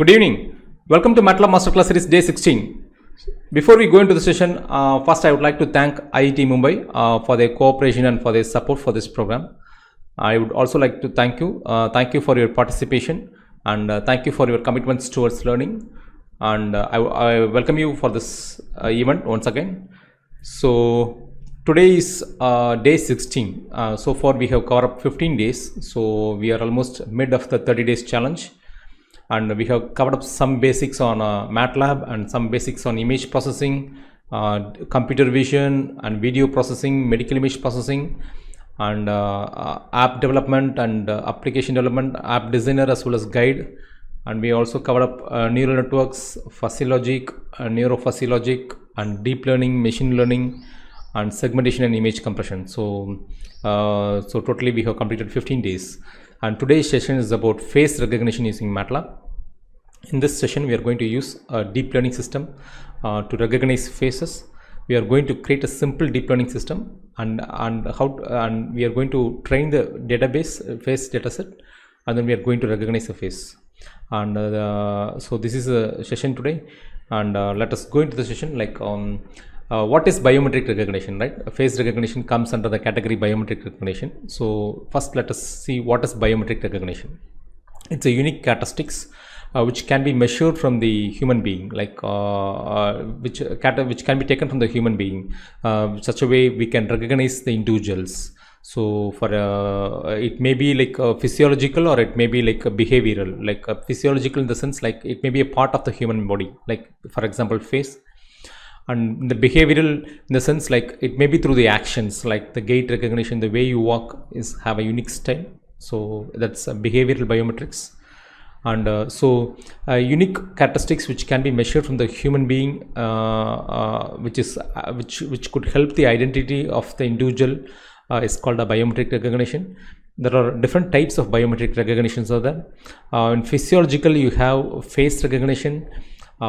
Good evening. Welcome to Matlab Masterclass Series Day 16. Before we go into the session, first I would like to thank IIT Mumbai for their cooperation and for their support for this program. I would also like to thank you. Thank you for your participation and thank you for your commitments towards learning. And I welcome you for this event once again. So today is day 16. So far we have covered up 15 days. So we are almost mid of the 30 days challenge. And we have covered up some basics on Matlab and some basics on image processing, computer vision and video processing, medical image processing, and app development and application development, app designer as well as guide. And we also covered up neural networks, physiologic, neurophysiologic, and deep learning, machine learning, and segmentation and image compression. So totally we have completed 15 days. And today's session is about face recognition using Matlab. In this session, we are going to use a deep learning system to recognize faces. We are going to create a simple deep learning system, and we are going to train the database face dataset, and then we are going to recognize a face. And so this is a session today, and let us go into the session. What is biometric recognition, right? Face recognition comes under the category biometric recognition. So first let us see what is biometric recognition. It's a unique characteristics which can be measured from the human being, which can be taken from the human being, such a way we can recognize the individuals. So for it may be like physiological, or it may be like a behavioral, like a physiological in the sense like it may be a part of the human body, like for example face. And the behavioral in the sense like it may be through the actions, like the gait recognition, the way you walk have a unique style. So that's behavioral biometrics. And unique characteristics which can be measured from the human being, which could help the identity of the individual, is called a biometric recognition. There are different types of biometric recognitions are there. In physiological, you have face recognition,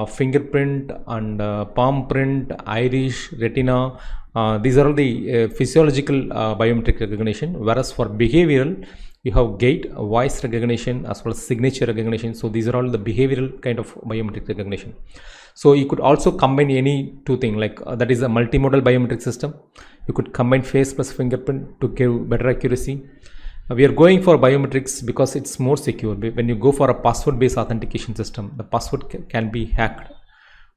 fingerprint and palm print, iris, retina. These are all the physiological biometric recognition. Whereas for behavioral, you have gait, voice recognition, as well as signature recognition. So these are all the behavioral kind of biometric recognition. So you could also combine any two things, like that is a multimodal biometric system. You could combine face plus fingerprint to give better accuracy. We are going for biometrics because it's more secure. When you go for a password-based authentication system, the password can be hacked,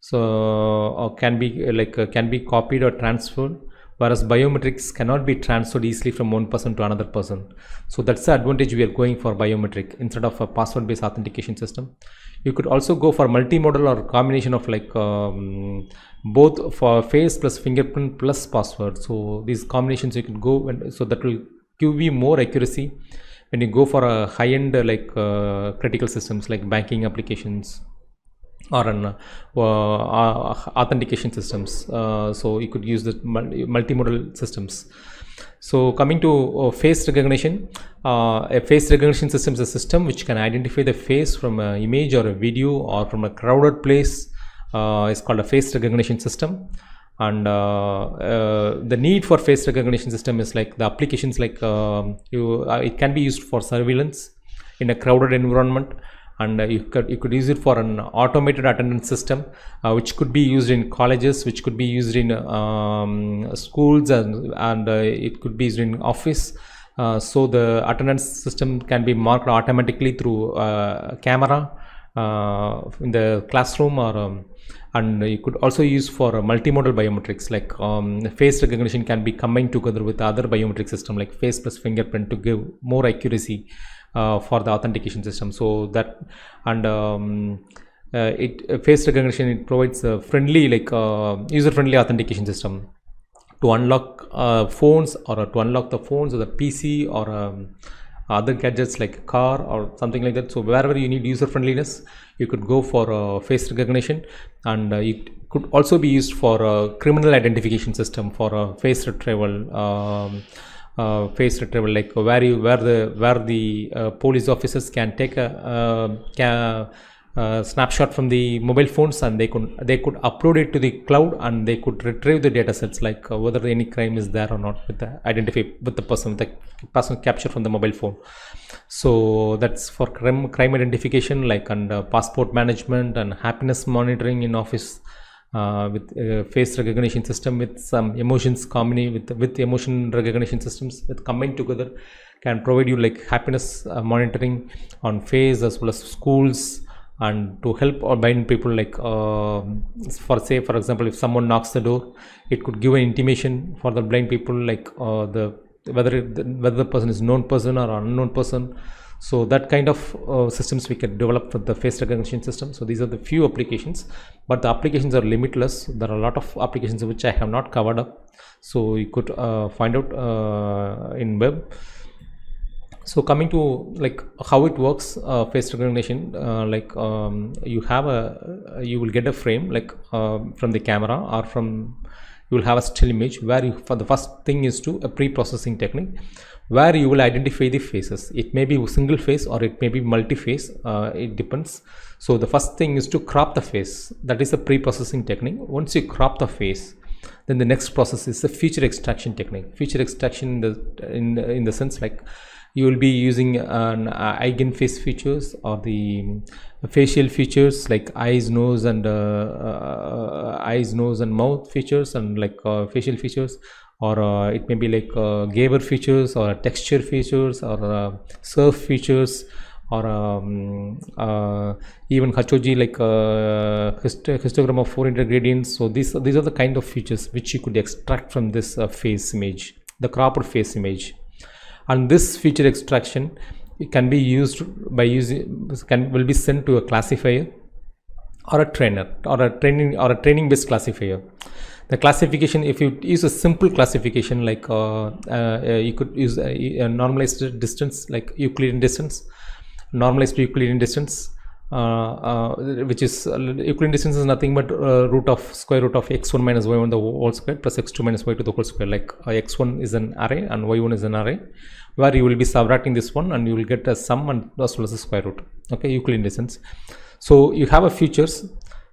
so can be copied or transferred. Whereas biometrics cannot be transferred easily from one person to another person. So that's the advantage we are going for biometric instead of a password-based authentication system. You could also go for multimodal or combination of both for face plus fingerprint plus password. So these combinations you can go, so that will give you more accuracy when you go for a high-end critical systems like banking applications or an authentication systems. So you could use the multimodal systems. So coming to face recognition, a face recognition system is a system which can identify the face from an image or a video or from a crowded place. Is called a face recognition system. And the need for face recognition system is like the applications like it can be used for surveillance in a crowded environment, and you could use it for an automated attendance system, which could be used in colleges, which could be used in schools, and it could be used in office. So the attendance system can be marked automatically through camera in the classroom, or and you could also use for multimodal biometrics, like face recognition can be combined together with other biometric system like face plus fingerprint to give more accuracy for the authentication system. So that, and face recognition, it provides a friendly, user-friendly authentication system to unlock phones, or to unlock the phones or the PC or other gadgets like a car or something like that. So wherever you need user friendliness, you could go for face recognition. And it could also be used for a criminal identification system for face retrieval, like where the police officers can take snapshot from the mobile phones, and they could upload it to the cloud, and they could retrieve the data sets, like whether any crime is there or not, with the identify with the person captured from the mobile phone. So that's for crime identification, like, and passport management and happiness monitoring in office, with face recognition system, with some emotions combined with emotion recognition systems with combined together, can provide you like happiness monitoring on face, as well as schools, and to help or blind people, like for example, if someone knocks the door, it could give an intimation for the blind people, like whether the person is known person or unknown person. So that kind of systems we can develop for the face recognition system. So these are the few applications, but the applications are limitless. There are a lot of applications which I have not covered up, so you could find out in web. So coming to like how it works, face recognition, you will get a frame, like from the camera, or from, you will have a still image where for the first thing is to a pre-processing technique, where you will identify the faces. It may be a single face or it may be multi-face, it depends. So the first thing is to crop the face. That is a pre-processing technique. Once you crop the face, then the next process is the feature extraction technique. Feature extraction in the sense, like, you will be using an eigenface features, or the facial features, like eyes, nose, and mouth features, and like facial features, or it may be like Gabor features, or texture features, or surf features, or even Hachoji, like histogram of 400 gradients. So these are the kind of features which you could extract from this face image, the cropped face image. And this feature extraction, it can be used will be sent to a classifier or a trainer, or a training based classifier. The classification, if you use a simple classification, like you could use a normalized distance, like Euclidean distance, normalized Euclidean distance, which is Euclidean distance is nothing but square root of x1 minus y1 the whole square plus x2 minus y2 the whole square. Like x1 is an array and y1 is an array, where you will be subtracting this one and you will get a sum and as well as a square root. Okay, Euclidean distance. So you have a features.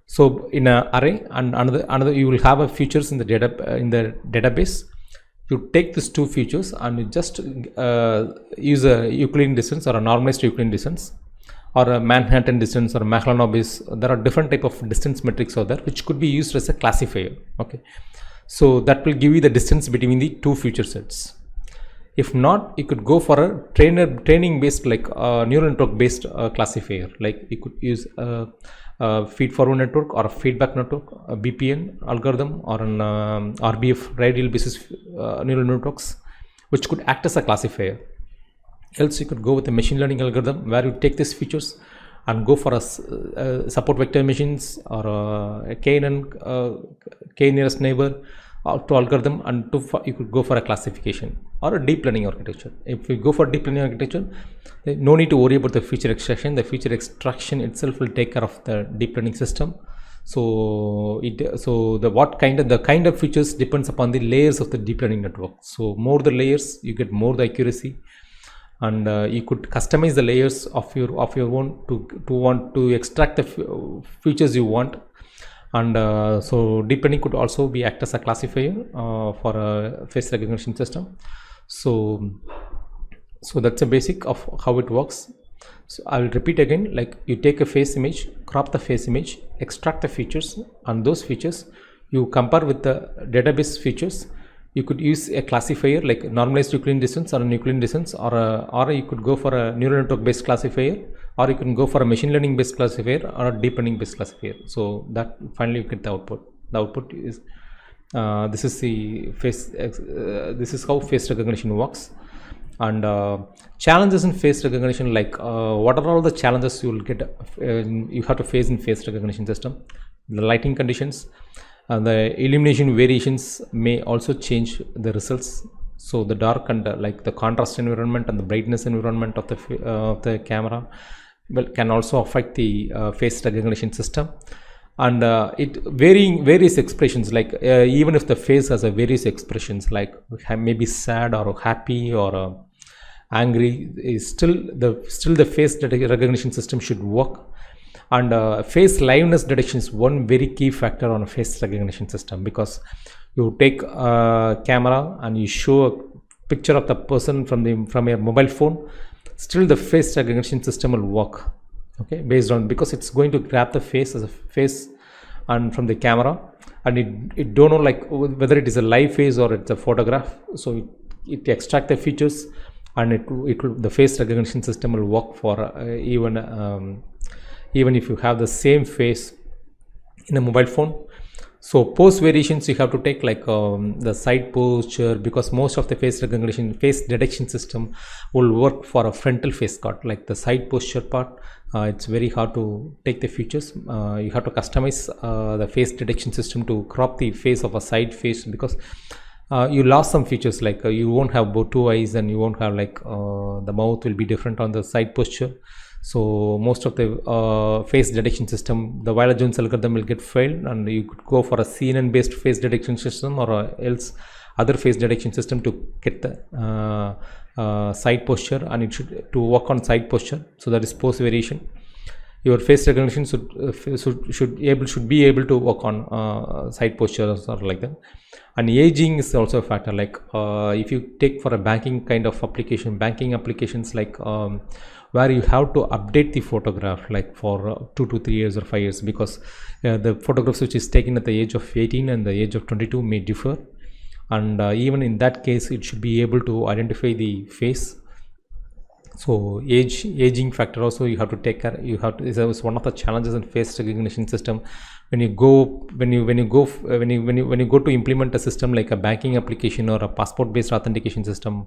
So in an array, and another you will have a features in the database. You take these two features and you just use a Euclidean distance or a normalized Euclidean distance, or a Manhattan distance, or Matlab. There are different type of distance metrics out there which could be used as a classifier. Okay, so that will give you the distance between the two feature sets. If not, you could go for a training based, like neural network based classifier. Like you could use a feed forward network, or a feedback network, a BPN algorithm, or an RBF, radial basis neural networks, which could act as a classifier. Else you could go with a machine learning algorithm, where you take these features and go for a support vector machines, or a k nearest neighbor to algorithm, and you could go for a classification, or a deep learning architecture. If you go for deep learning architecture, no need to worry about the feature extraction. The feature extraction itself will take care of the deep learning system. So the kind of features depends upon the layers of the deep learning network. So more the layers, you get more the accuracy. And you could customize the layers of your own to extract the features you want. And so deep learning could also be act as a classifier for a face recognition system. So that's a basic of how it works. So I will repeat again, like you take a face image, crop the face image, extract the features, and those features you compare with the database features. You could use a classifier like normalized Euclidean distance, or a Euclidean distance, or you could go for a neural network based classifier, or you can go for a machine learning based classifier, or a deep learning based classifier. So that finally you get the output. The output is this is the face. This is how face recognition works. And challenges in face recognition, like what are all the challenges you will get? You have to face in face recognition system. The lighting conditions. The illumination variations may also change the results. So the dark and like the contrast environment and the brightness environment of the camera can also affect the face recognition system. And it various expressions, like even if the face has a various expressions, like maybe sad or happy or angry, is still the face recognition system should work. And face liveness detection is one very key factor on a face recognition system, because you take a camera and you show a picture of the person from your mobile phone, still the face recognition system will work, okay, based on, because it's going to grab the face as a face and from the camera, and it don't know like whether it is a live face or it's a photograph. So it extract the features, and the face recognition system will work for even if you have the same face in a mobile phone. So pose variations you have to take, like the side posture, because most of the face detection system will work for a frontal face cut. Like the side posture part, it's very hard to take the features. You have to customize the face detection system to crop the face of a side face, because you lost some features, like you won't have both two eyes, and you won't have like the mouth will be different on the side posture. So most of the face detection system, the Viola-Jones algorithm will get failed, and you could go for a CNN based face detection system, or else other face detection system to get the side posture, and it should to work on side posture. So that is pose variation. Your face recognition should be able to work on side postures or like that. And aging is also a factor, like if you take for a banking kind of banking applications, like where you have to update the photograph like for 2 to 3 years or 5 years, because the photographs which is taken at the age of 18 and the age of 22 may differ, and even in that case it should be able to identify the face. So aging factor also you have to take care. Is one of the challenges in face recognition system. When you go to implement a system like a banking application or a passport based authentication system,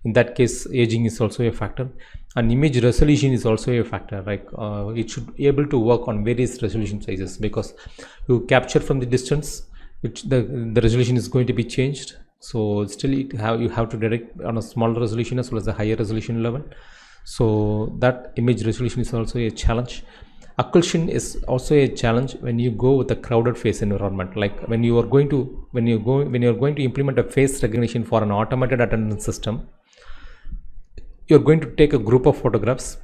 in that case aging is also a factor, and image resolution is also a factor. Like it should be able to work on various resolution sizes, because you capture from the distance, which the resolution is going to be changed. So still you have to detect on a smaller resolution as well as a higher resolution level. So that image resolution is also a challenge. Occlusion is also a challenge when you go with a crowded face environment. Like when you are going to implement a face recognition for an automated attendance system, you're going to take a group of photographs.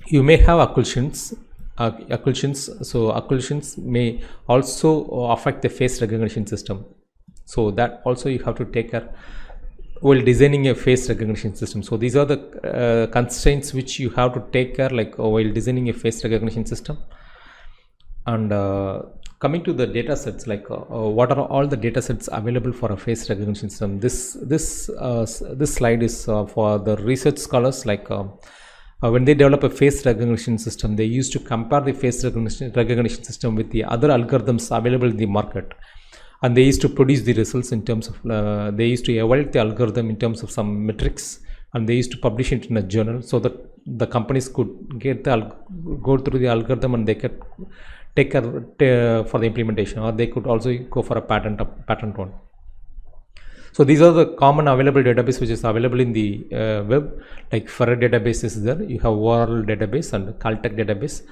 You may have occlusions. So occlusions may also affect the face recognition system. So that also you have to take care while designing a face recognition system. So these are the constraints which you have to take care, like while designing a face recognition system. And coming to the data sets, like what are all the data sets available for a face recognition system? This slide is for the research scholars. Like when they develop a face recognition system, they used to compare the face recognition system with the other algorithms available in the market, and they used to produce the results in terms of they used to evaluate the algorithm in terms of some metrics, and they used to publish it in a journal, so that the companies could go through the algorithm, and they could take care for the implementation, or they could also go for a patent one. So these are the common available database which is available in the web. Like Ferret database is there, you have ORL database and Caltech database.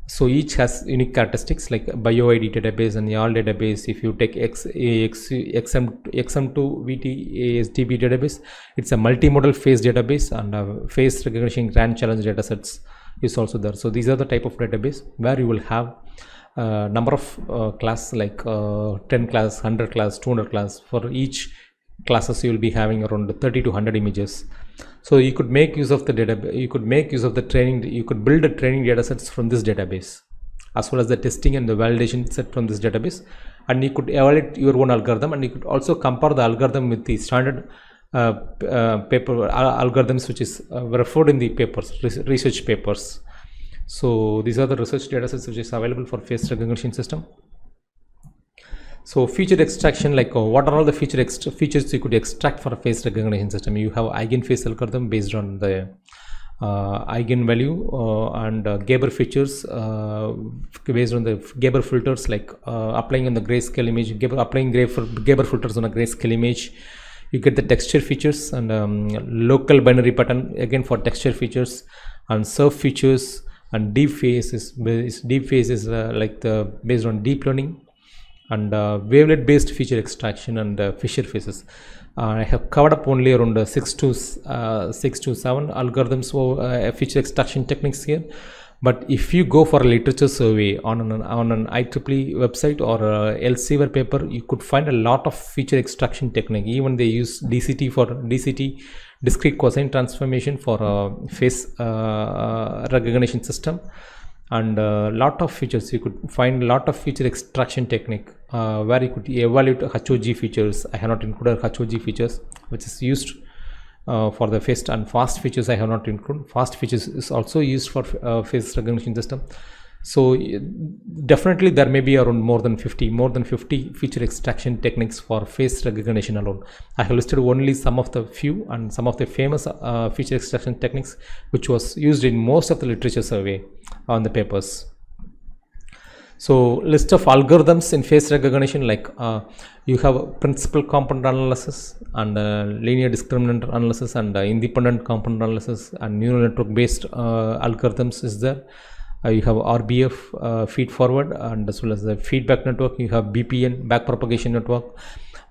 So each has unique characteristics, like BioID database and YAL database. If you take XM2 VT-ASDB database, it's a multimodal face database, and face recognition grand challenge datasets is also there. So these are the type of database where you will have number of class, like 10 class, 100 class, 200 class. For each classes you will be having around 30 to 100 images. So you could make use of the database, you could make use of the training, you could build a training data sets from this database, as well as the testing and the validation set from this database, and you could evaluate your own algorithm, and you could also compare the algorithm with the standard paper algorithms which is referred in the papers, research papers. So these are the research data sets which is available for face recognition system. So feature extraction, like what are all the features you could extract for a face recognition system? You have eigenface algorithm based on the eigenvalue and Gabor features based on the Gabor filters, like applying on the grayscale image, applying Gabor filters on a grayscale image. You get the texture features and local binary pattern again for texture features, and surf features, and deep face is like the based on deep learning, and wavelet based feature extraction and Fisher faces. I have covered up only around 6 to 7 algorithms for feature extraction techniques here, But if you go for a literature survey on an IEEE website or a Elsevier paper, you could find a lot of feature extraction technique. Even they use DCT, discrete cosine transformation for face recognition system, and a lot of features. You could find a lot of feature extraction technique where you could evaluate HOG features. I have not included HOG features, which is used for the face, and fast features I have not included. Fast features is also used for face recognition system. So definitely there may be around more than 50 feature extraction techniques for face recognition alone. I have listed only some of the few and some of the famous feature extraction techniques which was used in most of the literature survey on the papers. So list of algorithms in face recognition, like you have principal component analysis and linear discriminant analysis and independent component analysis and neural network based algorithms is there. You have RBF feed forward, and as well as the feedback network. You have BPN back propagation network,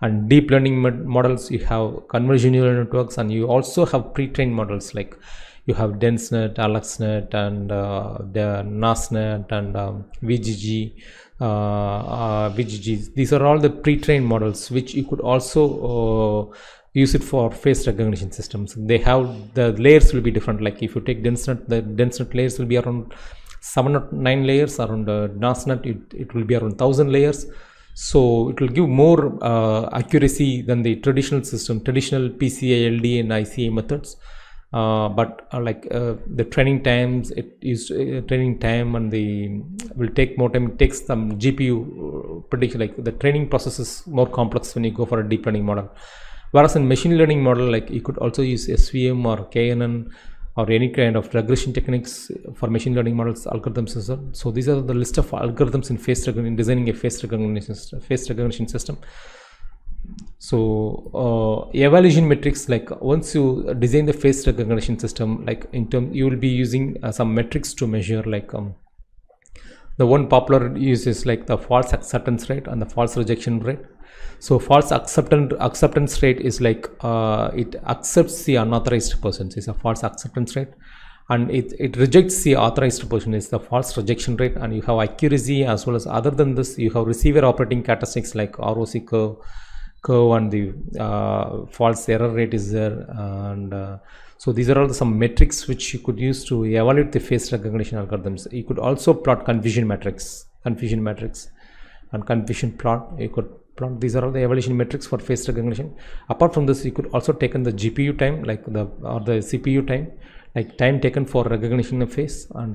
and deep learning models. You have convolution neural networks, and you also have pre-trained models like you have DenseNet, AlexNet, and the NASNet and VGG. VGGs. These are all the pre-trained models which you could also use it for face recognition systems. They have the layers will be different. Like if you take DenseNet, the DenseNet layers will be around 7 or 9 layers. Around NASNet, it will be around 1000 layers. So it will give more accuracy than the traditional system, traditional PCA, LDA, and ICA methods. But the training times, training time, and the will take more time. It takes some GPU prediction. Like the training process is more complex when you go for a deep learning model. Whereas in machine learning model, like you could also use SVM or KNN or any kind of regression techniques for machine learning models, algorithms as well. So these are the list of algorithms in face recognition, designing a face recognition system. So evaluation metrics, like once you design the face recognition system, like you will be using some metrics to measure, like the one popular use is like the false acceptance rate and the false rejection rate. So false acceptance rate is like it accepts the unauthorized persons, is a false acceptance rate, and it rejects the authorized person, is the false rejection rate. And you have accuracy, as well as other than this you have receiver operating characteristics like ROC curve and the false error rate is there. And so these are all some metrics which you could use to evaluate the face recognition algorithms. You could also plot confusion metrics and confusion plot. You could plot. These are all the evaluation metrics for face recognition. Apart from this, you could also take in the GPU time, like the CPU time, like time taken for recognition of face, and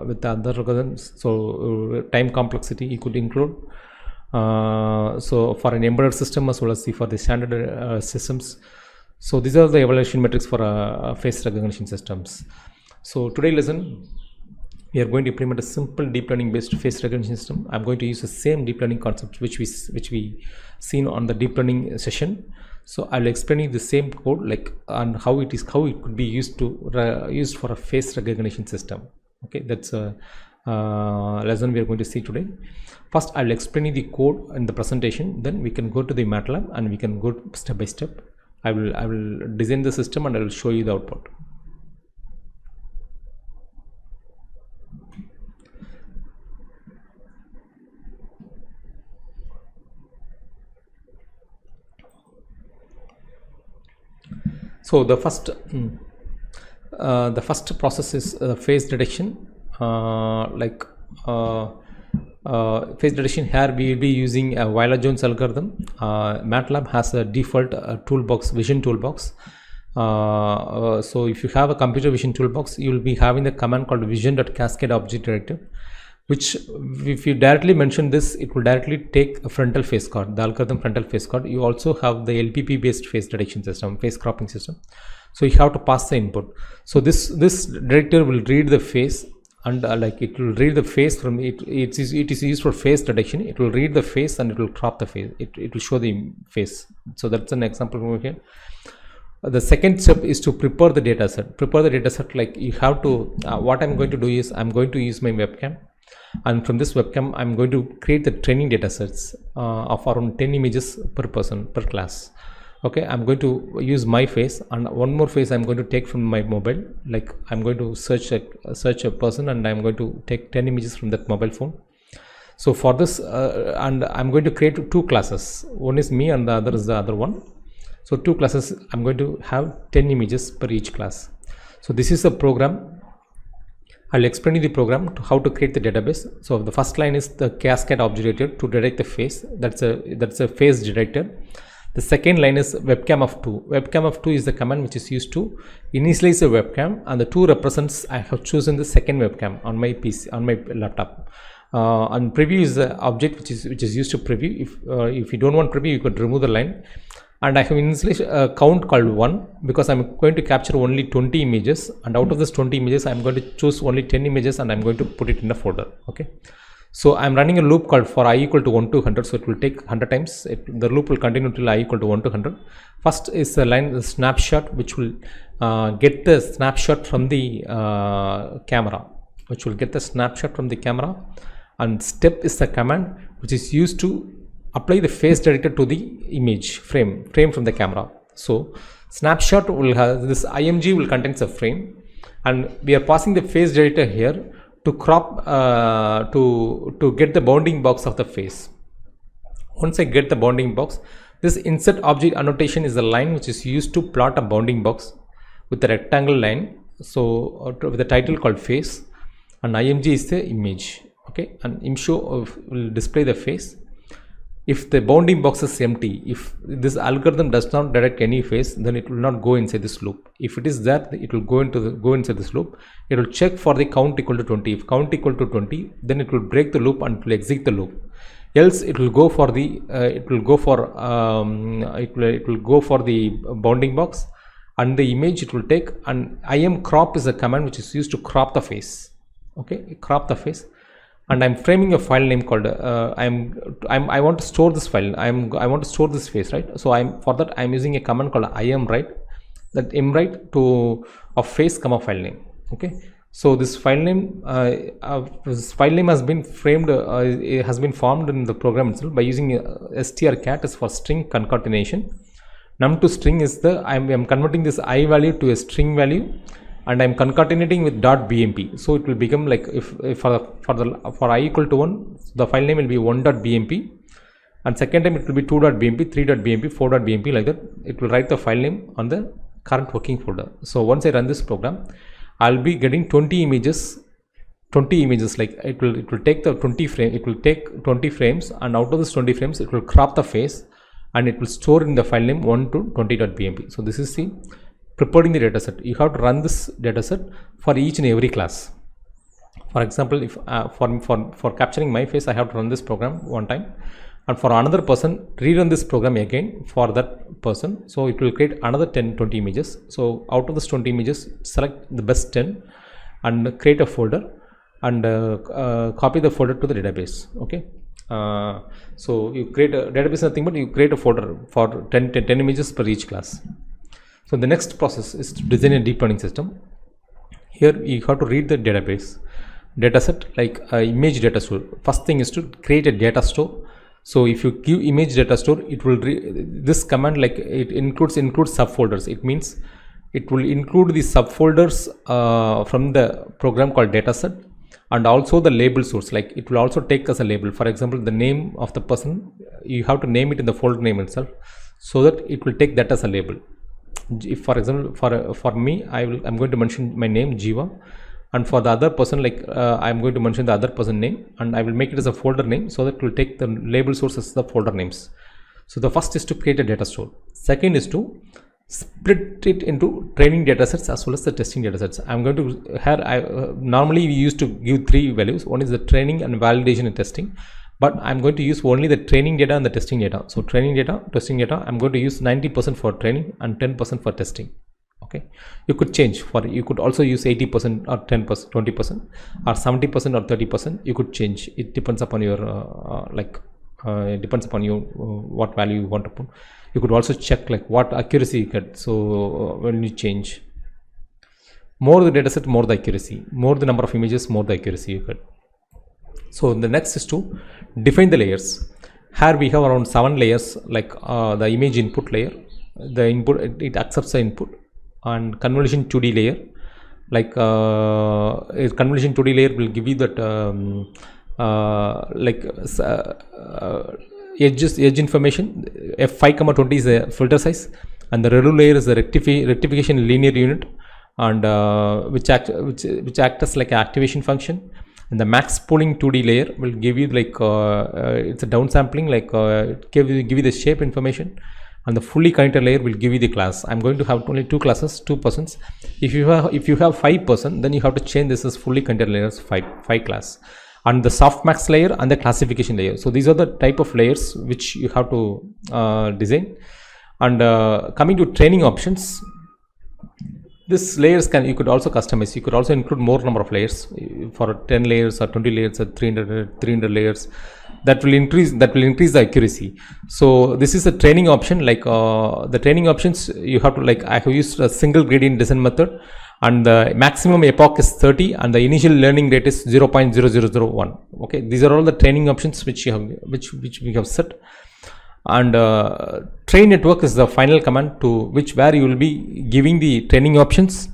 with the other algorithms. So time complexity you could include. So for an embedded system as well as for the standard systems. So these are the evaluation metrics for face recognition systems. So today lesson, we are going to implement a simple deep learning based face recognition system. I'm going to use the same deep learning concept which we seen on the deep learning session. So I'll explain you the same code, like, and how it could be used for a face recognition system. Okay, that's a lesson we are going to see today. First, I'll explain you the code in the presentation. Then we can go to the Matlab and we can go step by step. I will design the system and I will show you the output. So the first process is face detection. Face detection, here we will be using a Weiler-Jones algorithm. Matlab has a default toolbox, vision toolbox. So if you have a computer vision toolbox, you will be having the command called vision.cascade object directive, which if you directly mention this, it will directly take a frontal face card, the algorithm frontal face card. You also have the LPP based face detection system, face cropping system. So you have to pass the input. So this director will read the face, and it will read the face from it. It is used for face detection. It will read the face and it will crop the face. It will show the face. So that's an example over here. The second step is to prepare the data set. Like you have to, what I'm going to do is I'm going to use my webcam, and from this webcam I'm going to create the training data sets of around 10 images per person per class. Okay, I'm going to use my face, and one more face I'm going to take from my mobile. Like I'm going to search a person, and I'm going to take 10 images from that mobile phone. So for this, and I'm going to create two classes. One is me and the other is the other one. So two classes, I'm going to have 10 images per each class. So this is a program. I'll explain you the program to how to create the database. So the first line is the cascade object detector to detect the face. That's a face detector. The second line is webcam of 2. Webcam of 2 is the command which is used to initialize a webcam, and the 2 represents I have chosen the second webcam on my PC, on my laptop. And preview is the object which is used to preview. If you don't want preview, you could remove the line. And I have initialized a count called 1 because I'm going to capture only 20 images, and out of this 20 images I'm going to choose only 10 images and I'm going to put it in a folder. Okay, so I'm running a loop called for I equal to 1 to 100, so it will take 100 times. The loop will continue till I equal to 1 to 100. First is the line, the snapshot, which will get the snapshot from the camera, and step is the command which is used to apply the face detector to the image frame from the camera. So snapshot will have this img will contains a frame, and we are passing the face detector here to crop to get the bounding box of the face. Once I get the bounding box, this insert object annotation is the line which is used to plot a bounding box with a rectangle line. So with the title called face, and img is the image. Okay, and imshow will display the face. If the bounding box is empty, if this algorithm does not detect any face, then it will not go inside this loop. If it is that, it will go inside this loop. It will check for the count equal to 20. If count equal to 20, then it will break the loop and it will exit the loop. Else, it will go for the bounding box, and the image it will take. And im crop is a command which is used to crop the face. Okay, crop the face. And I'm framing a file name called I want to store this file. I want to store this face, right? So for that I'm using a command called imwrite, that imwrite to of face comma file name. Okay, so this file name has been framed, has been formed in the program itself by using strcat is for string concatenation. Num to string is the I'm converting this I value to a string value, and I'm concatenating with .bmp. So it will become like if for I equal to 1, the file name will be 1.bmp, and second time it will be 2.bmp, 3.bmp, 4.bmp, like that. It will write the file name on the current working folder. So once I run this program, I'll be getting 20 images. Like it will take the 20 frame. It will take 20 frames, and out of this 20 frames, it will crop the face, and it will store in the file name 1 to 20.bmp. So this is the preparing the dataset. You have to run this dataset for each and every class. For example, if for capturing my face, I have to run this program one time, and for another person, rerun this program again for that person. So it will create another 20 images. So out of this 20 images, select the best 10 and create a folder, and copy the folder to the database. Okay. So you create a database, nothing but you create a folder for 10 images per each class. So the next process is to design a deep learning system. Here you have to read the dataset like image data store. First thing is to create a data store. So if you give image data store, it will this command, like it includes subfolders. It means it will include the subfolders from the program called dataset, and also the label source. Like it will also take as a label. For example, the name of the person, you have to name it in the folder name itself, so that it will take that as a label. If for example for me, I'm going to mention my name Jiva, and for the other person, like I'm going to mention the other person name, and I will make it as a folder name, so that it will take the label source as the folder names. So the first is to create a data store. Second is to split it into training datasets as well as the testing datasets. I'm going to here normally we used to give 3 values. One is the training and validation and testing, but I'm going to use only the training data and the testing data. So training data, testing data, I'm going to use 90% for training and 10% for testing. Okay, you could change you could also use 80% or 10%, 20%, or 70% or 30%. You could change. It depends upon your it depends upon you what value you want to put. You could also check like what accuracy you get. So when you change, more the dataset, more the accuracy, more the number of images, more the accuracy you get. So the next is to define the layers. Here we have around 7 layers, like the image input layer, the input, it accepts the input, and convolution 2D layer, like a convolution 2D layer will give you that edge information. F5, 20 is the filter size, and the ReLU layer is the rectification linear unit, and which act as like an activation function. And the max pooling 2D layer will give you like it's a downsampling, like it give you the shape information, and the fully connected layer will give you the class. I'm going to have only two classes, 2 persons. If you have 5 person, then you have to change this as fully connected layers 5 class, and the softmax layer and the classification layer. So these are the type of layers which you have to design. And coming to training options, this layers you could also customize. You could also include more number of layers for 10 layers or 20 layers or 300 layers. That will increase the accuracy. So this is a training option. Like the training options, you have to, like, I have used a single gradient descent method, and the maximum epoch is 30, and the initial learning rate is 0.0001. Okay, these are all the training options which we have set. And train network is the final command to where you will be giving the training options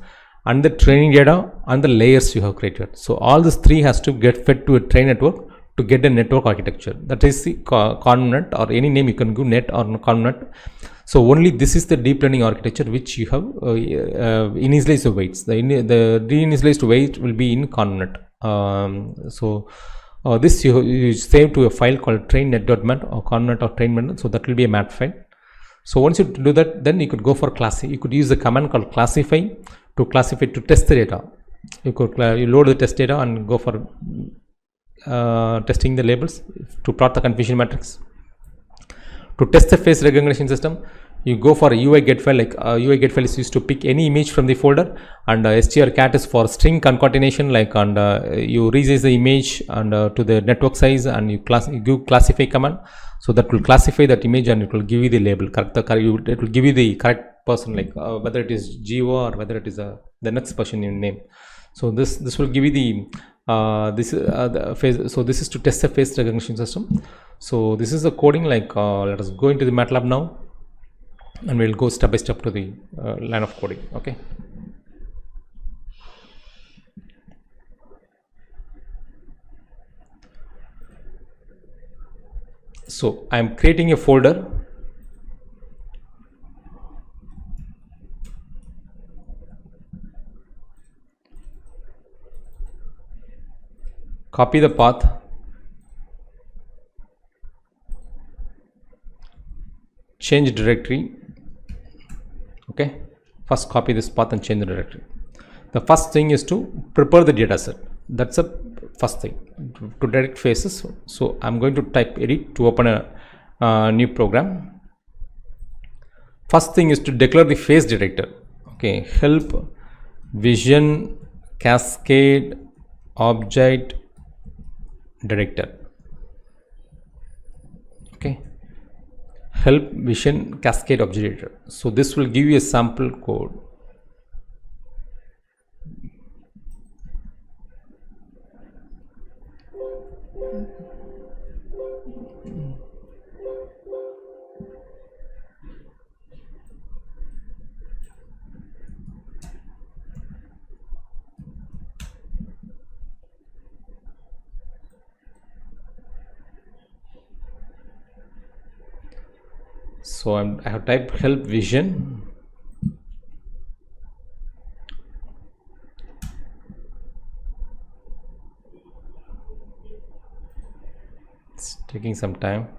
and the training data and the layers you have created. So all these three has to get fed to a train network to get a network architecture. That is the convnet, or any name you can give, net or convnet. So only this is the deep learning architecture which you have initialized the weights. The reinitialized weight will be in convnet. This you save to a file called trainnet.mat or convnet or trainnet. So that will be a mat file. So once you do that, then you could go for classify. You could use the command called classify to test the data. You load the test data and go for testing the labels to plot the confusion matrix. To test the face recognition system, you go for a UI get file. Like UI get file is used to pick any image from the folder, and strcat is for string concatenation. Like, and you resize the image and to the network size, and you give classify command. So that will classify that image, and it will give you the label. It will give you the correct person, like whether it is Geo or whether it is the next person in name. So this will give you the the phase. So this is to test the face recognition system. So this is the coding. Like let us go into the Matlab now, and we'll go step by step to the line of coding. Okay. So I'm creating a folder. Copy the path. Change directory. Okay. First copy this path and change the directory. The first thing is to prepare the data set. That's the first thing to direct faces. So I'm going to type edit to open a new program. First thing is to declare the face detector. Okay, help vision cascade object detector. Okay, help vision cascade object detector. So this will give you a sample code. So I have typed help vision. It's taking some time.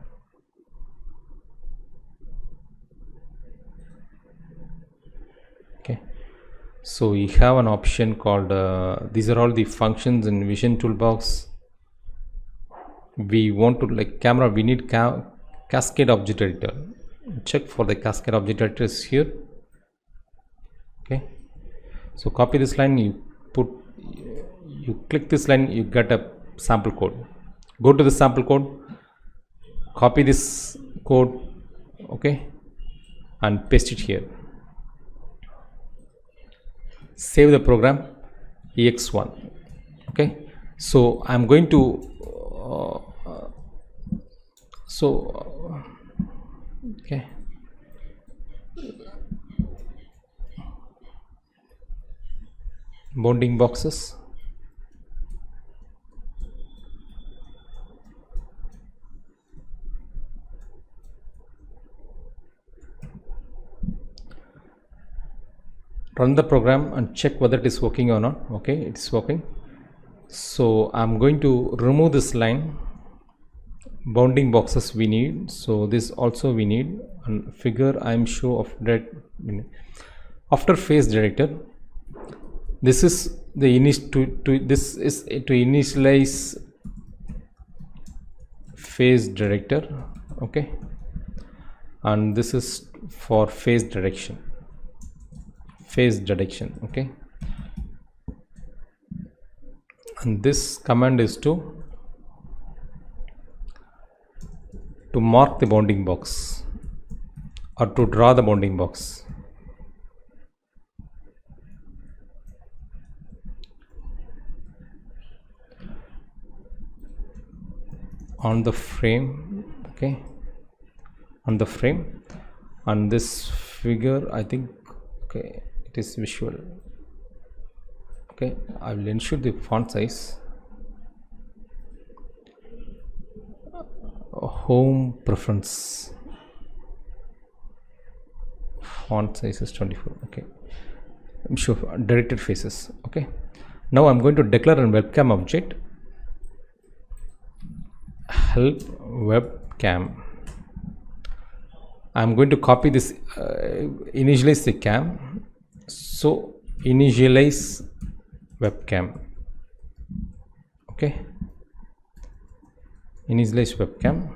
Okay, so we have an option called these are all the functions in vision toolbox. We want to, like, camera, we need cascade object editor. Check for the cascade object editors here. Okay, so copy this line, you click this line, you get a sample code. Go to the sample code, copy this code, okay, and paste it here. Save the program ex1. Okay, so I'm going to okay, bounding boxes. Run the program and check whether it is working or not. Okay, it's working. So I'm going to remove this line. Bounding boxes we need, so this also we need, and figure I'm sure of that. After phase detector, this is the this is to initialize phase detector. Okay, and this is for phase detection. Okay, and this command is to mark the bounding box or to draw the bounding box. On the frame. Okay, on the frame, and this figure, I think, okay, it is visual. Okay, I will ensure the font size. Home preference, font size is 24. Okay, I'm sure directed faces. Okay, now I'm going to declare a webcam object, help webcam. I'm going to copy this, initialize the cam, so initialize webcam. Okay, initialize webcam.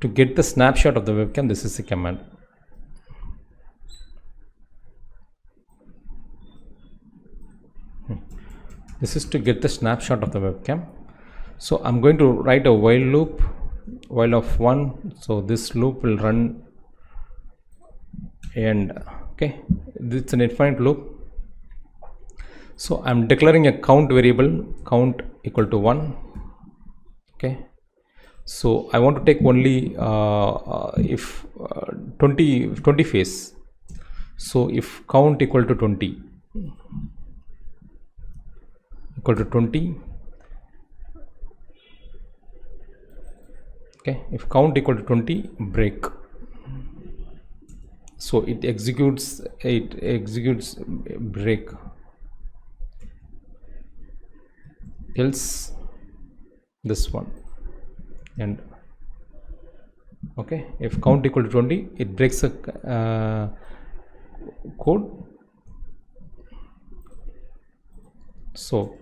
To get the snapshot of the webcam, this is the command. This is to get the snapshot of the webcam. So I'm going to write a while loop, while of 1. So this loop will run and okay, it's an infinite loop. So I'm declaring a count variable, count equal to 1. Okay, so I want to take only if 20 phase. So if count equal to 20, okay, if count equal to 20, break. So it executes break, else this one, and okay, if count equal to 20, it breaks the code. So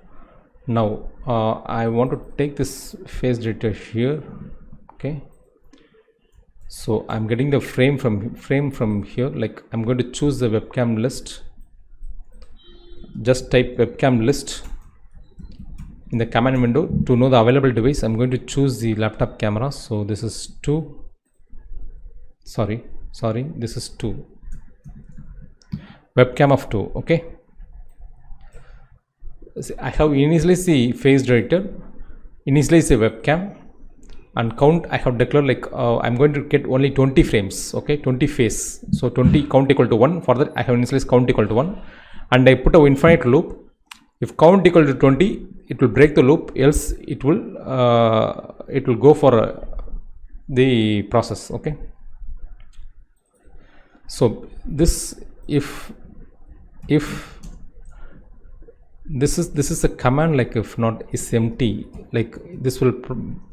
now I want to take this phase data here. Okay, so I'm getting the frame from here. Like, I'm going to choose the webcam list. Just type webcam list in the command window. To know the available device, I'm going to choose the laptop camera. So this is 2. Sorry, this is 2. Webcam of 2. Okay, I have initialized the phase detector, initialize the webcam, and count I have declared like I'm going to get only 20 frames. Okay, 20 phase. So 20 count equal to 1. For that I have initialized count equal to 1, and I put a infinite loop. If count equal to 20, it will break the loop, else it will go for the process. Okay, so this if this is a command, like if not is empty, like this will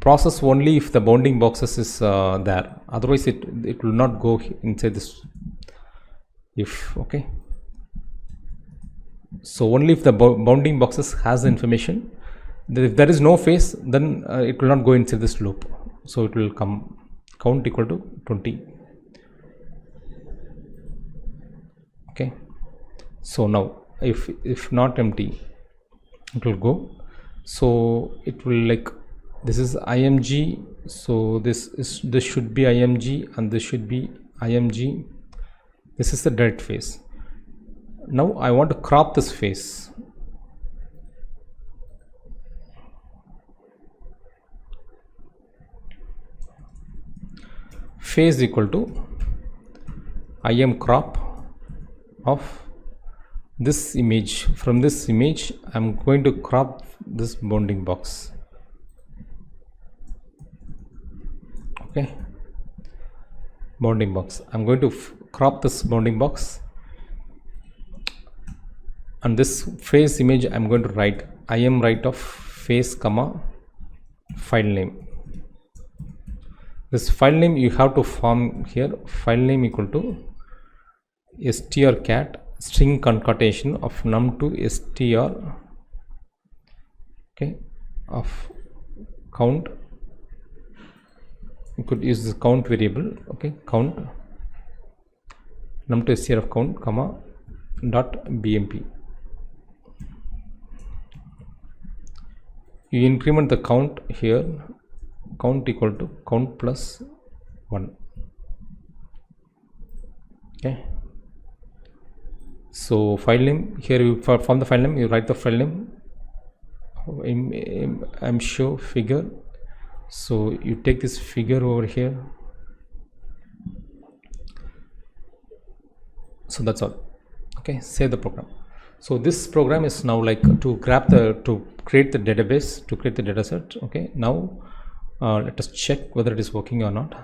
process only if the bounding boxes is there, otherwise it will not go inside this if. Okay, so only if the bounding boxes has the information. If there is no phase, then it will not go inside this loop. So it will come count equal to 20. Okay, so now if not empty, it will go. So it will, like, this is img, so this should be img, and this should be img. This is the direct phase. Now I want to crop this phase. Phase equal to im crop of this image. From this image, I'm going to crop this bounding box. Okay, bounding box. I'm going to crop this bounding box, and this face image I'm going to write im right of face comma file name. This file name you have to form here. File name equal to strcat string concatenation of num to str, okay, of count. You could use this count variable, okay, count num to str of count comma dot bmp. You increment the count here, count equal to count plus 1. Okay, so file name here, you from the file name you write the file name. I'm show figure, so you take this figure over here. So that's all. Okay, save the program. So this program is now like to create the database, to create the data set. Okay, now let us check whether it is working or not.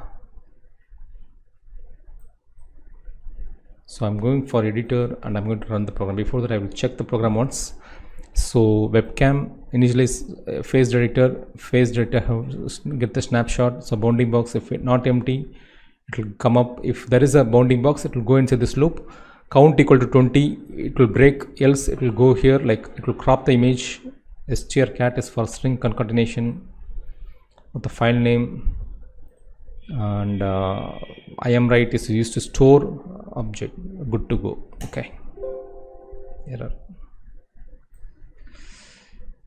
So I'm going for editor and I'm going to run the program. Before that, I will check the program once. So webcam initialize face director get the snapshot. So bounding box, if it not empty, it will come up. If there is a bounding box, it will go inside this loop. Count equal to 20, it will break, else it will go here, like it will crop the image. strcat is for string concatenation of the file name, and im right is used to store object. Good to go. Okay, error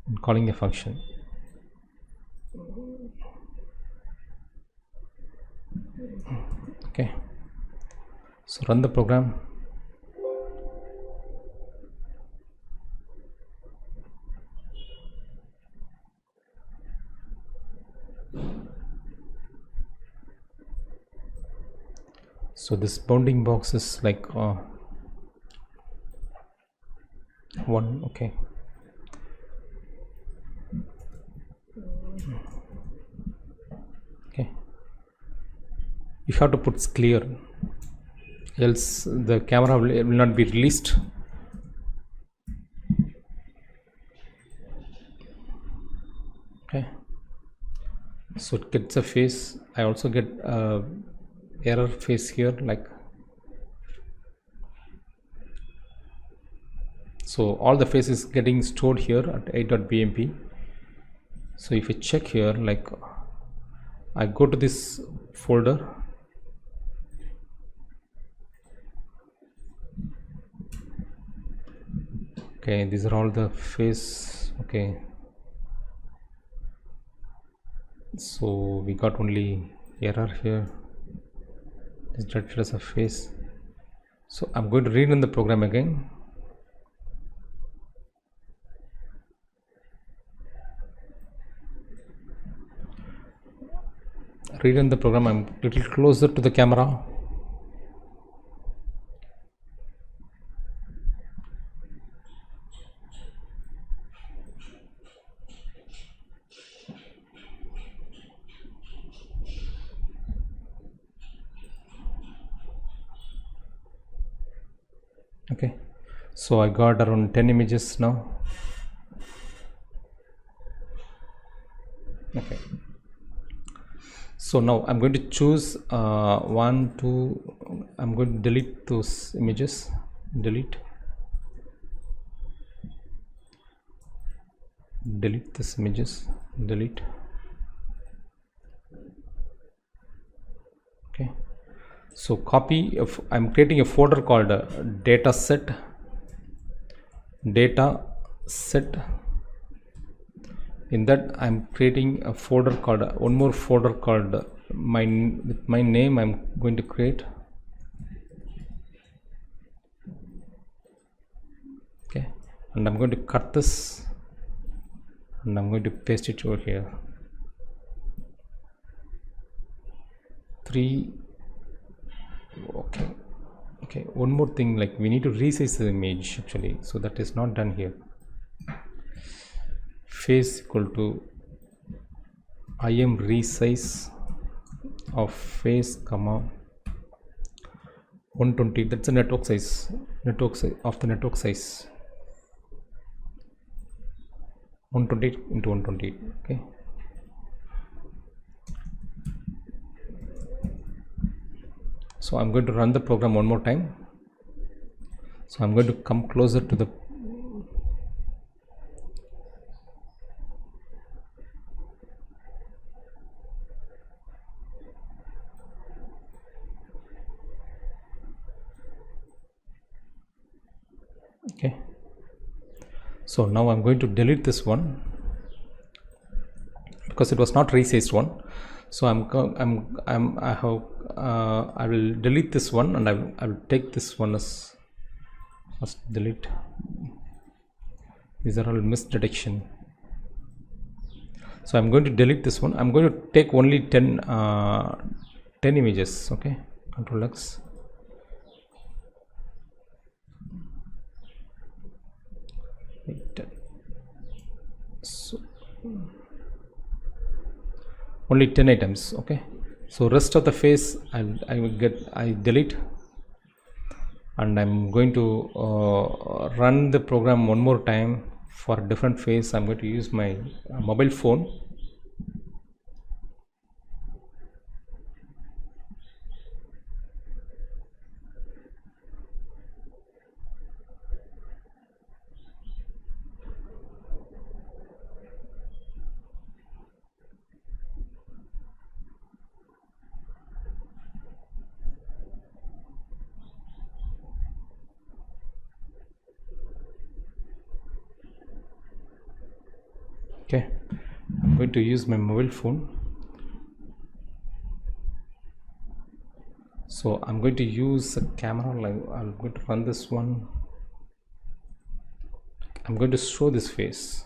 in calling a function. Okay, so run the program. So this bounding box is like 1. Okay, okay, you have to put clear, else the camera will not be released. Okay, so it gets a face. I also get error face here, like so all the faces getting stored here at a.bmp. So if you check here, like I go to this folder, okay, these are all the face. Okay, so we got only error here, is directed as a face. So I'm going to rerun the program again. Rerun the program. I'm a little closer to the camera. Okay, so I got around 10 images now. Okay, so now I'm going to choose 1, 2. I'm going to delete those images. Delete this images. Delete. Okay, so copy of, I'm creating a folder called data set. In that I'm creating a folder called one more folder called with my name. I'm going to create. Okay, and I'm going to cut this and I'm going to paste it over here. 3. Okay, Okay, one more thing, like we need to resize the image actually, so that is not done here. Face equal to im resize of face comma 120, that's the network size of the network size, 120 into 120. Okay, so I'm going to run the program one more time. So I'm going to come closer to the okay. So now I'm going to delete this one because it was not resized one. So I will delete this one, and I will take this one as first delete. These are all misdetection. So I'm going to delete this one. I'm going to take only 10 images. Okay, Control X. So only 10 items. Okay, so rest of the face I delete, and I'm going to run the program one more time for a different face. I'm going to use my mobile phone. Okay, I'm going to use my mobile phone. So I'm going to use a camera, like I'm going to run this one. I'm going to show this face.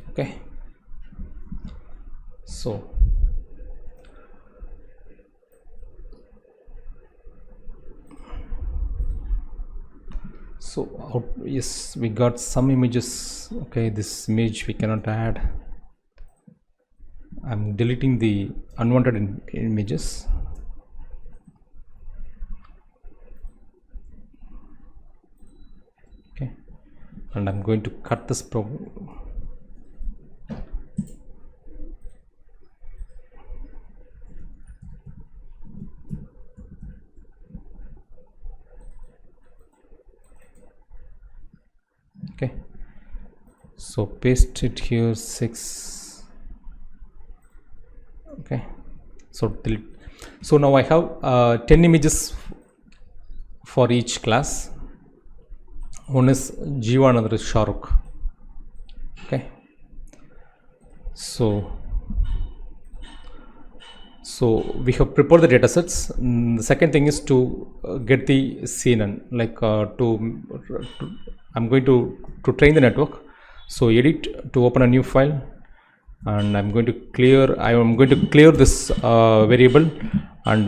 Okay, so yes, we got some images. Okay, this image we cannot add. I'm deleting the unwanted images. Okay, and I'm going to cut this program. Okay, so paste it here, 6. Okay, so delete. So now I have 10 images for each class. One is Jiva, another is Shahrukh. Okay, so we have prepared the data sets. The second thing is to get the CNN, like I'm going to train the network. So edit to open a new file, and I'm going to clear this variable, and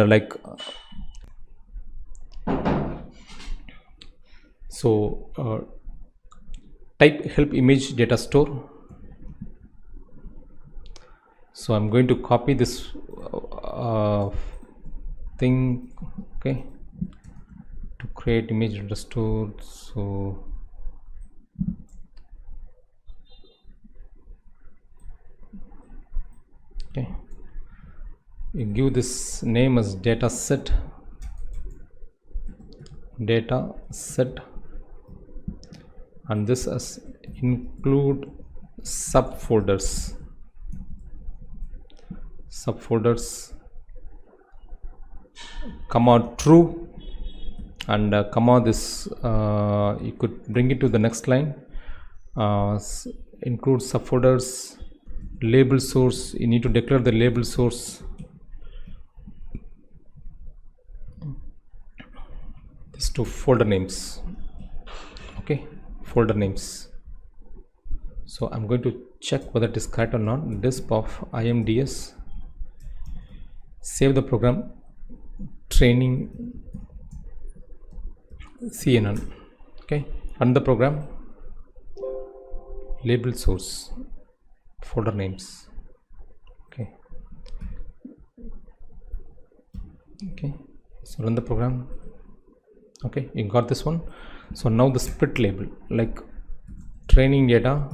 type help image data store. So I'm going to copy this thing, okay, to create image data store. So okay, you give this name as data set, and this as include subfolders, comma true, and comma this, you could bring it to the next line, include subfolders, label source, you need to declare the label source, this to folder names. Okay, folder names. So I'm going to check whether it is correct or not. Disp of IMDS, save the program, training CNN. Okay, run the program, label source, folder names. Okay, so run the program. Okay, you got this one. So now the split label, like training data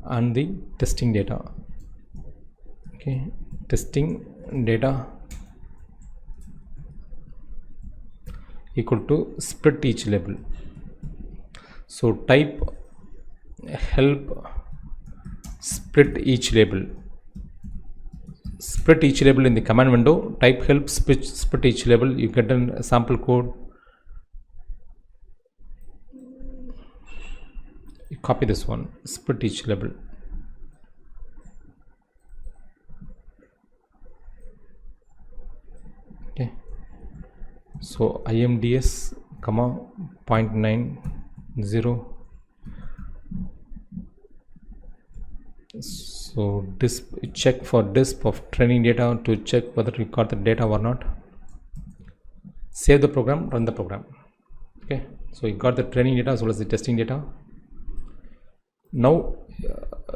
and the testing data. Okay, testing data equal to split each label. So type help split each label. Split each label in the command window, type help split each label. You get a sample code, you copy this one, split each label. Okay, so IMDS comma 0.90. So this check for disp of training data to check whether we got the data or not. Save the program, run the program. Okay, so you got the training data as well as the testing data. Now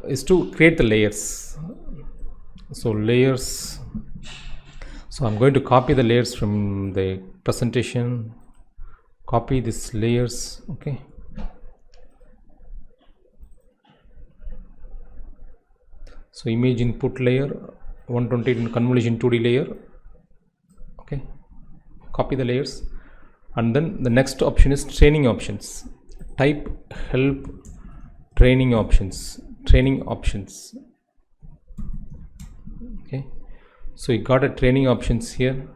is to create the layers. So layers, so I'm going to copy the layers from the presentation, copy these layers. Okay, so image input layer, 128 convolution 2D layer. Okay, copy the layers, and then the next option is training options. Type help training options. Okay, so you got a training options here.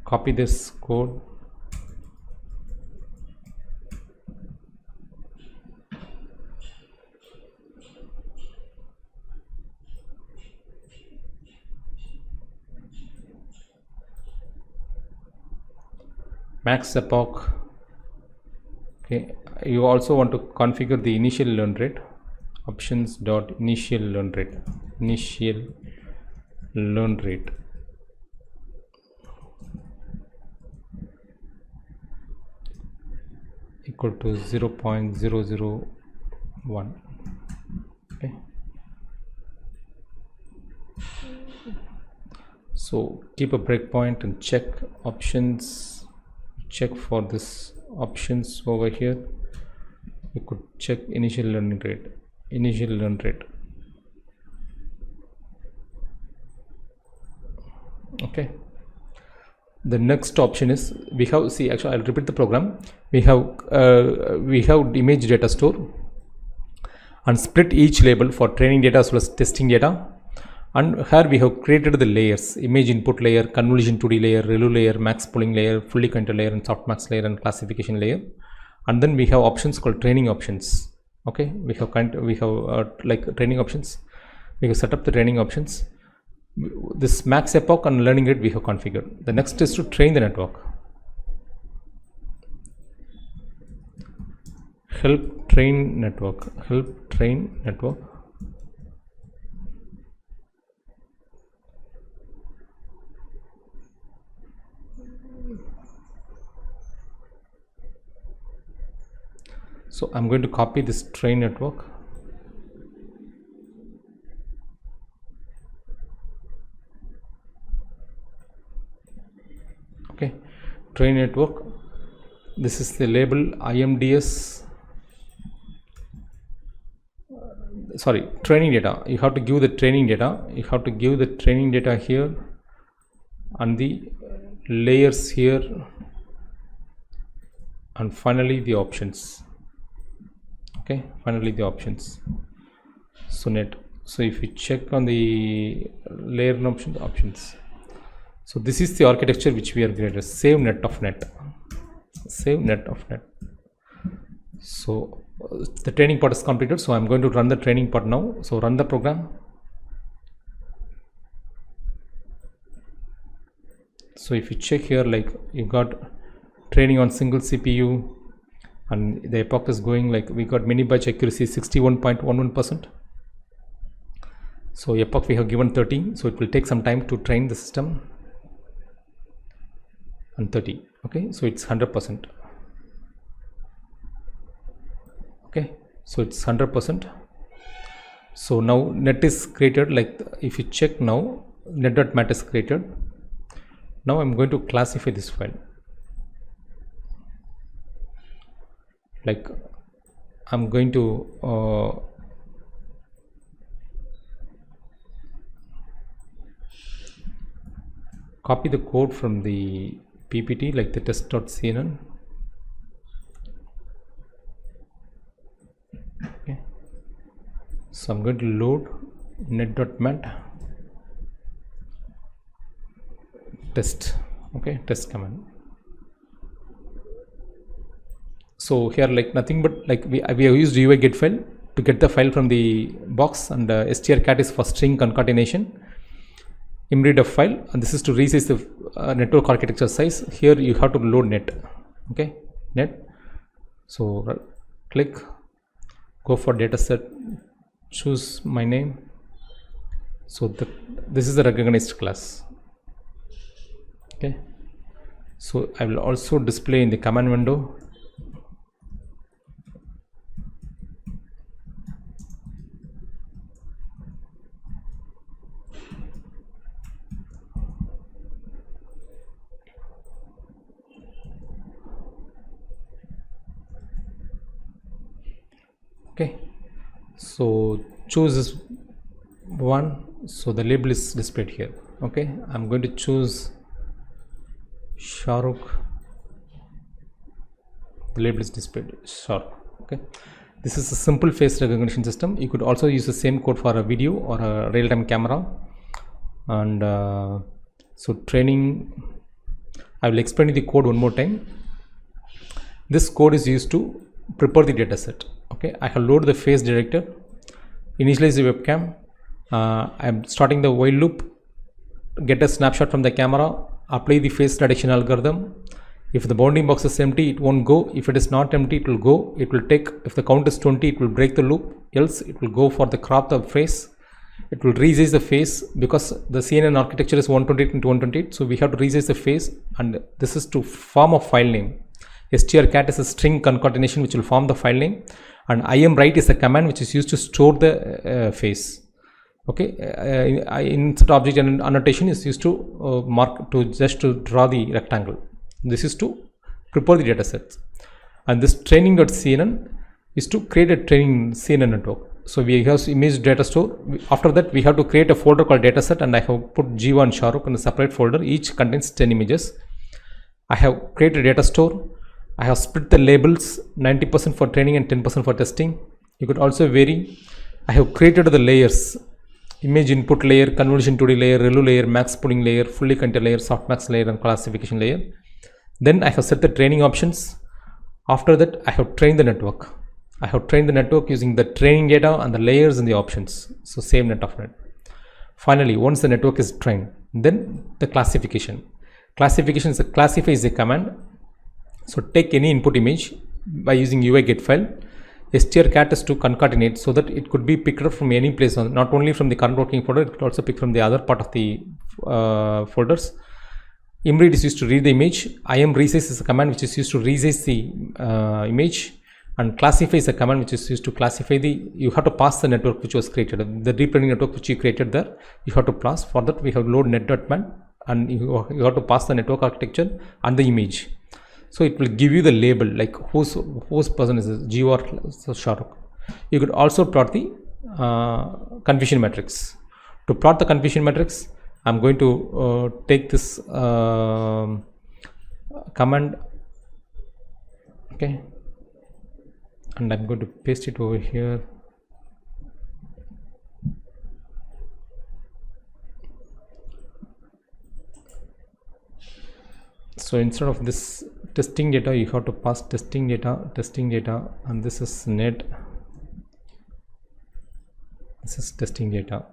Copy this code, max epoch. Okay, you also want to configure the initial learn rate. Options dot initial learn rate equal to 0.001. Okay, so keep a breakpoint and check options, check for this options over here. You could check initial learn rate. Okay, the next option is we have, see, actually I'll repeat the program. We have image data store and split each label for training data as well as testing data. And here we have created the layers: image input layer, convolution 2D layer, ReLU layer, max pooling layer, fully connected layer, and softmax layer, and classification layer. And then we have options called training options. Okay, we have like training options. We have set up the training options. This max epoch and learning rate we have configured. The next is to train the network. Help train network. So I'm going to copy this train network. Okay, train network. This is the label IMDS. Sorry, training data. You have to give the training data. Here, and the layers here, and finally the options. Okay, so net. So if you check on the layer and options, so this is the architecture which we are created. Save net of net. So the training part is completed. So I'm going to run the training part now. So run the program. So if you check here, like you got training on single CPU, and the epoch is going, like we got mini batch accuracy 61.11%. So epoch we have given 30, so it will take some time to train the system. And 30, okay, so it's 100%. Okay, so it's 100%. So now net is created, like if you check now, net.mat is created. Now I'm going to classify this file. Like I'm going to copy the code from the PPT, like the test.cnn. Okay. So I'm going to load net.mat test, okay, test command. So here, like nothing but like we have used UI get file to get the file from the box, and strcat is for string concatenation, imread of file, and this is to resize the network architecture size. Here you have to load net, okay, net. So click, go for dataset, choose my name. So this is the recognized class. Okay, so I will also display in the command window. Okay, so choose this one, so the label is displayed here. Okay, I'm going to choose Shahrukh. The label is displayed Shahrukh. Okay, this is a simple face recognition system. You could also use the same code for a video or a real-time camera. And so training, I will explain the code one more time. This code is used to prepare the dataset. Okay, I have loaded the face director, initialize the webcam. I am starting the while loop, get a snapshot from the camera, apply the face detection algorithm. If the bounding box is empty, it won't go. If it is not empty, it will go. It will take, if the count is 20, it will break the loop. Else it will go for the crop the face. It will resize the face because the CNN architecture is 128 into 128. So we have to resize the face, and this is to form a file name. strcat is a string concatenation which will form the file name, and imwrite is a command which is used to store the face. Okay, insert object and annotation is used to mark to just to draw the rectangle. This is to prepare the data sets, and this training.cnn is to create a training CNN network. So we have image data store. After that, we have to create a folder called dataset, and I have put Jiva and Shahrukh in a separate folder. Each contains 10 images. I have created a data store. I have split the labels, 90% for training and 10% for testing. You could also vary. I have created the layers: image input layer, convolution 2D layer, relu layer, max pooling layer, fully content layer, softmax layer, and classification layer. Then I have set the training options. After that, I have trained the network. I have trained the network using the training data and the layers and the options. So same net of net. Finally, once the network is trained, then the classification. Classification is a classify is a command. So take any input image by using UI get file. strcat is to concatenate so that it could be picked up from any place, not only from the current working folder, it could also pick from the other part of the folders. Imread is used to read the image. Resize is a command which is used to resize the image, and classify is a command which is used to classify the, you have to pass the network which was created, the deep learning network which you created there, you have to pass. For that we have load net.mat, and you have to pass the network architecture and the image. So it will give you the label, like whose person is this, Jiva or Shahrukh. You could also plot the confusion matrix. To plot the confusion matrix, I'm going to take this command, okay, and I'm going to paste it over here. So instead of this testing data, you have to pass testing data, and this is net, this is testing data.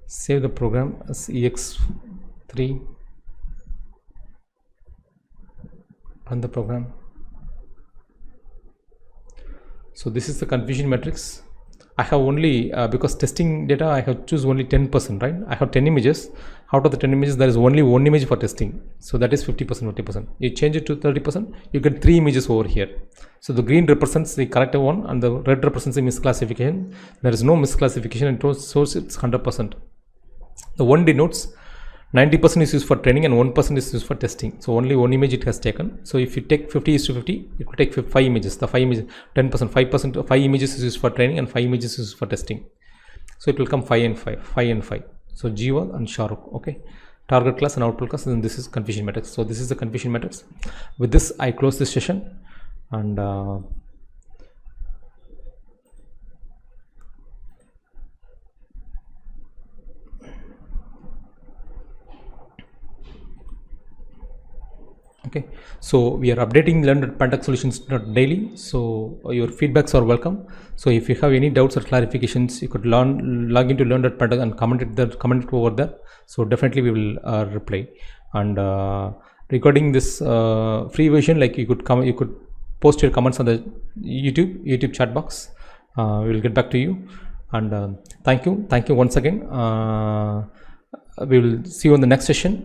Save the program as ex3. Run the program. So this is the confusion matrix. I have only because testing data I have choose only 10%, right? I have 10 images. Out of the 10 images there is only one image for testing, so that is 50%. 50%. You change it to 30%, you get 3 images over here. So the green represents the correct one and the red represents the misclassification. There is no misclassification, and source it's 100%. The one denotes 90% is used for training and 1% is used for testing. So only one image it has taken. So if you take 50:50, it will take 5 images. The 5 images, 10%, 5%, 5 images is used for training and 5 images is used for testing. So it will come 5 and 5, 5 and 5. So Jiva and Shahrukh, okay. Target class and output class, and this is confusion matrix. So this is the confusion matrix. With this, I close this session, and okay, so we are updating Learn at Pantech Solutions daily, so your feedbacks are welcome. So if you have any doubts or clarifications, you could log into Learn at Pantech and comment it over there. So definitely we will reply. And regarding this free version, like you could post your comments on the YouTube chat box. We will get back to you. And thank you once again. We will see you on the next session.